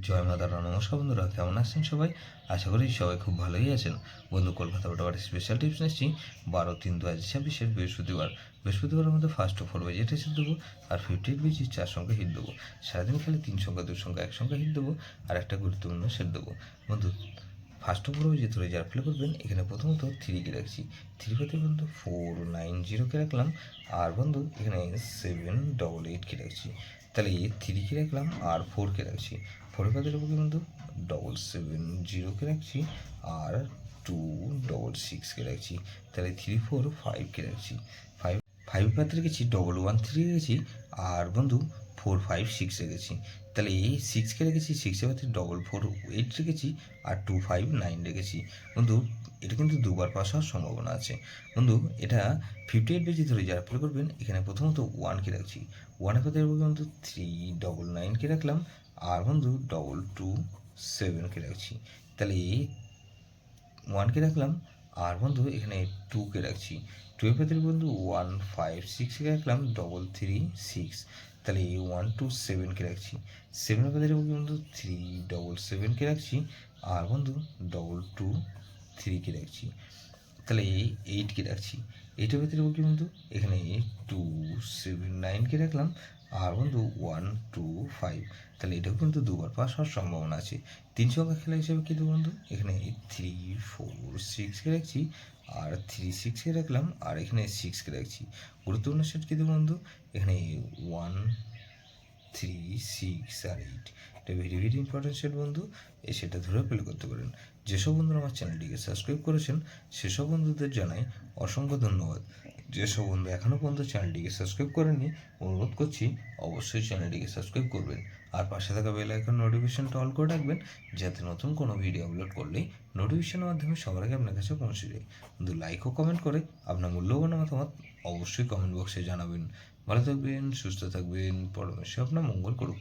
জয় মা তারা। নমস্কার বন্ধুরা, কেমন আছেন সবাই? আশা করি সবাই খুব ভালোই আছেন। বন্ধু, কলকাতা বরাবর স্পেশাল টিপস নিচ্ছি 12/3/2026 বৃহস্পতিবার। বৃহস্পতিবারের মধ্যে ফার্স্ট ও 4 বাজেট এসে দেবো, আর 58 বেজি 4 সংখ্যা হিট দেবো। সারাদিন খেলে 3 সংখ্যা 2 সংখ্যা 1 সংখ্যা হিট দেবো, আর একটা গুরুত্বপূর্ণ সেট দেবো। বন্ধু, ফার্স্ট ও 4 বাজে ধরে যারা প্লে করবেন, এখানে প্রথমত 3 রাখছি। 3 পেতে বন্ধু 490 রাখলাম, আর বন্ধু এখানে 788 রাখছি। তাহলে 3 রাখলাম আর 4 রাখছি। 4 পাতের উপরে বন্ধু 770 রাখছি, আর 266 রাখছি। তাহলে 345 রাখছি। 5 পাতে রেখেছি 113 রেখেছি, আর বন্ধু 456 রেখেছি। তাহলে এই 6 রেখেছি, 6 পাতে 448 রেখেছি, আর 259 রেখেছি। বন্ধু, এটা কিন্তু দুবার পাস হওয়ার সম্ভাবনা আছে। বন্ধু, এটা 58 বেজি ধরে যারা প্লে করবেন, এখানে প্রথমত 1 রাখছি। 1 পাতে বন্ধু 399 রাখলাম, আর বন্ধু 227 রাখছি। তাহলে 1 রাখলাম, আর বন্ধু এখানে 2 রাখছি। 2 এর ভেতরে বন্ধু 156 রাখলাম, 336। তাহলে 127 রাখছি। 7 এর ভেতরে বন্ধু 377 রাখছি, আর বন্ধু 223 রাখছি। তাহলে 8 রাখছি। 8 এর ভেতরে বন্ধু এখানে 279 রাখলাম, আর বন্ধু 125। তাহলে এটাও কিন্তু দুবার পাস হওয়ার সম্ভাবনা আছে। 3 সংখ্যা খেলা হিসেবে কিন্তু বন্ধু এখানে 346 রাখছি, আর 36 রাখলাম, আর এখানে 6 রাখছি। গুরুত্বপূর্ণ সেট কিন্তু বন্ধু এখানে 136 আর 8। এটা ভেরি ভেরি ইম্পর্টেন্ট সেট বন্ধু, এই সেটা ধরে প্লে করতে পারেন। যেসব বন্ধুরা আমার চ্যানেলটিকে সাবস্ক্রাইব করেছেন, সেসব বন্ধুদের জানাই অসংখ্য ধন্যবাদ। যেসব বন্ধু এখনও পর্যন্ত চ্যানেলটিকে সাবস্ক্রাইব করেননি, অনুরোধ করছি অবশ্যই চ্যানেলটিকে সাবস্ক্রাইব করবেন, আর পাশে থাকা বেল আইকন নোটিফিকেশনটা অল করে রাখবেন, যাতে নতুন কোনো ভিডিও আপলোড করলেই নোটিফিকেশনের মাধ্যমে সবার আগে আপনার কাছে পৌঁছে যায়। কিন্তু লাইক ও কমেন্ট করে আপনার মূল্যবান মতামত অবশ্যই কমেন্ট বক্সে জানাবেন। ভালো থাকবেন, সুস্থ থাকবেন, পরমেশ্বর আপনার মঙ্গল করুক।